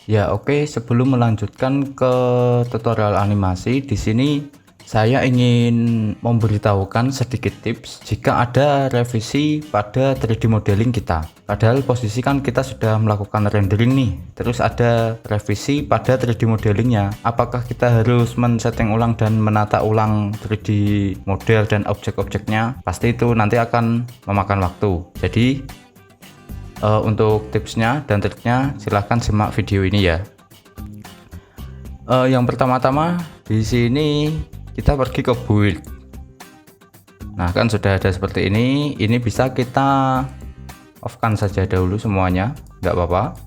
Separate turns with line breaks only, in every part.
Ya, oke, sebelum melanjutkan ke tutorial animasi, di sini saya ingin memberitahukan sedikit tips jika ada revisi pada 3D modeling kita. Padahal posisi kan kita sudah melakukan rendering nih, terus ada revisi pada 3D modelingnya. Apakah kita harus men-setting ulang dan menata ulang 3D model dan objek-objeknya? Pasti itu nanti akan memakan waktu. Jadi untuk tipsnya dan triknya silahkan simak video ini ya. Yang pertama-tama di sini kita pergi ke build. Nah, kan sudah ada seperti ini. Ini bisa kita off-kan saja dahulu semuanya, nggak apa-apa.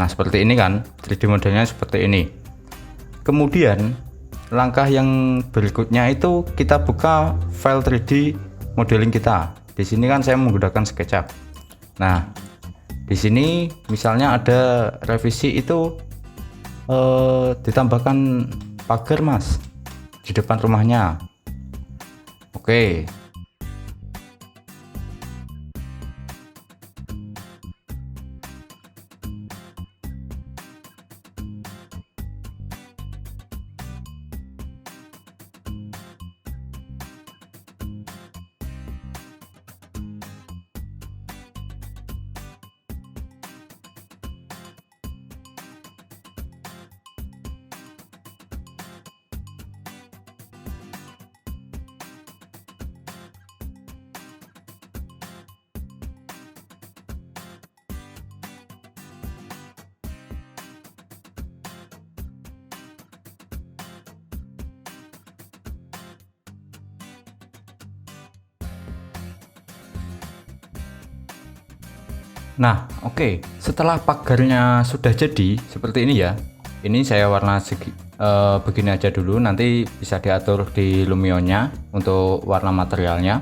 Nah, seperti ini kan 3D modelnya seperti ini. Kemudian langkah yang berikutnya itu kita buka file 3D modeling kita. Di sini kan saya menggunakan SketchUp. Nah, di sini misalnya ada revisi itu ditambahkan pagar mas di depan rumahnya. Oke. Nah, oke. Setelah pagarnya sudah jadi seperti ini ya. Ini saya warna begini aja dulu, nanti bisa diatur di Lumionnya untuk warna materialnya.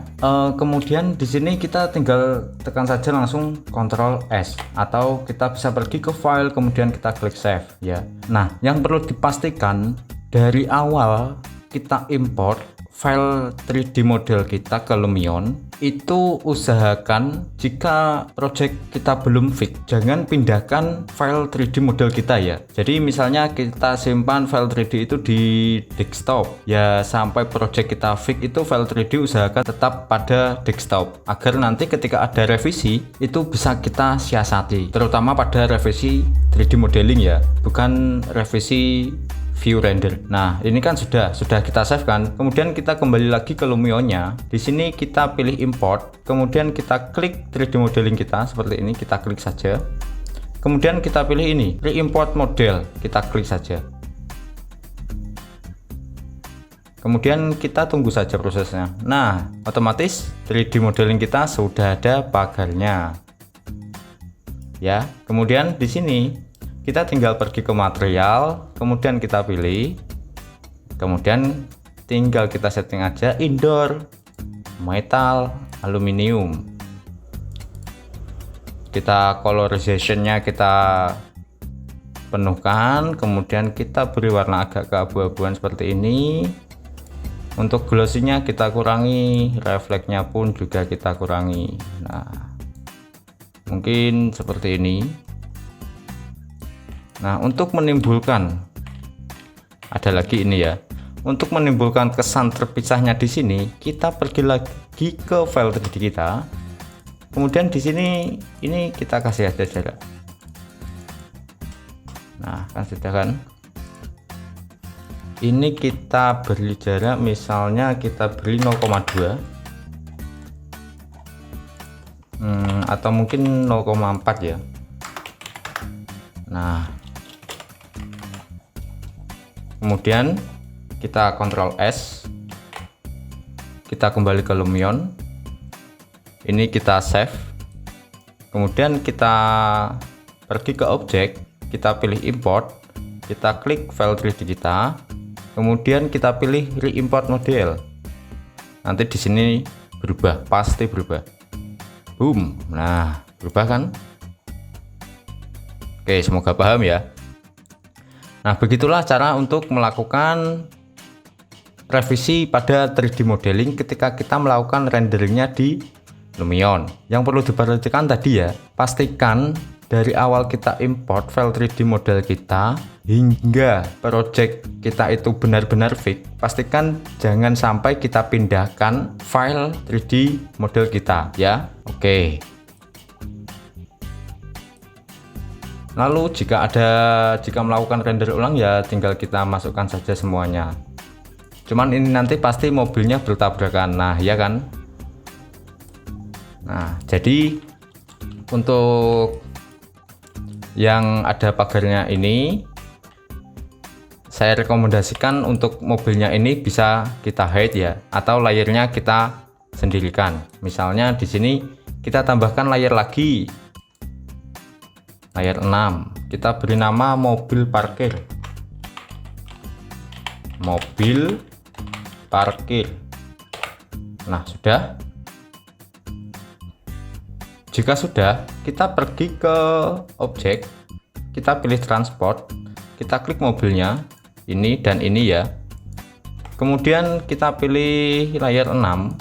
Kemudian di sini kita tinggal tekan saja langsung Ctrl S, atau kita bisa pergi ke file kemudian kita klik save ya. Nah, yang perlu dipastikan dari awal kita import file 3D model kita ke Lumion, itu usahakan jika project kita belum fix, jangan pindahkan file 3D model kita ya. Jadi misalnya kita simpan file 3D itu di desktop ya, sampai project kita fix itu file 3D usahakan tetap pada desktop, agar nanti ketika ada revisi itu bisa kita siasati, terutama pada revisi 3D modeling ya, bukan revisi view render. Nah, ini kan sudah kita save kan. Kemudian kita kembali lagi ke Lumionnya. Di sini kita pilih import, kemudian kita klik 3D modeling kita seperti ini, kita klik saja. Kemudian kita pilih ini, re-import model, kita klik saja. Kemudian kita tunggu saja prosesnya. Nah, otomatis 3D modeling kita sudah ada pagarnya. Ya, kemudian di sini kita tinggal pergi ke material, kemudian kita pilih, kemudian tinggal kita setting aja indoor, metal, aluminium. Kita colorization-nya kita penuhkan, kemudian kita beri warna agak keabu-abuan seperti ini. Untuk glossy-nya kita kurangi, refleksnya pun juga kita kurangi. Nah, mungkin seperti ini. Nah, untuk menimbulkan, ada lagi ini ya, untuk menimbulkan kesan terpisahnya di sini, kita pergi lagi ke file 3D kita. Kemudian di sini ini kita kasih aja jarak. Nah, kan sudah kan. Ini kita beri jarak, misalnya kita beri 0,2 atau mungkin 0,4 ya. Nah, kemudian kita Ctrl S, kita kembali ke Lumion, ini kita save, kemudian kita pergi ke objek, kita pilih import, kita klik file 3D kita, kemudian kita pilih re-import model. Nanti di sini berubah, pasti berubah. Boom. Nah, berubah kan? Oke, semoga paham ya. Nah, begitulah cara untuk melakukan revisi pada 3D modeling ketika kita melakukan renderingnya di Lumion. Yang perlu diperhatikan tadi ya, pastikan dari awal kita import file 3D model kita hingga project kita itu benar-benar fix, pastikan jangan sampai kita pindahkan file 3D model kita ya. Oke. Lalu jika melakukan render ulang ya tinggal kita masukkan saja semuanya. Cuman ini nanti pasti mobilnya bertabrakan. Nah, ya kan? Nah, jadi untuk yang ada pagarnya ini saya rekomendasikan untuk mobilnya ini bisa kita hide ya, atau layernya kita sendirikan. Misalnya di sini kita tambahkan layer lagi, layer 6, kita beri nama mobil parkir. Mobil parkir. Nah, sudah. Jika sudah, kita pergi ke objek, kita pilih transport, kita klik mobilnya, ini dan ini ya. Kemudian kita pilih layer 6,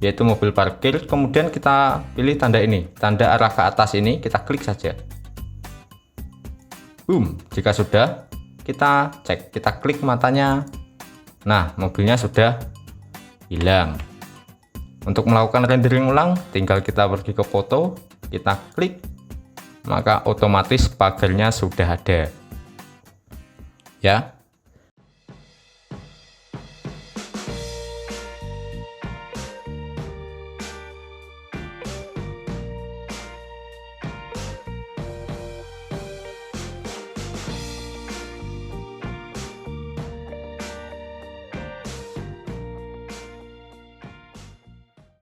yaitu mobil parkir, kemudian kita pilih tanda ini, tanda arah ke atas ini, kita klik saja. Boom, jika sudah, kita cek, kita klik matanya. Nah, mobilnya sudah hilang. Untuk melakukan rendering ulang, tinggal kita pergi ke foto, kita klik, maka otomatis pagarnya sudah ada. Ya.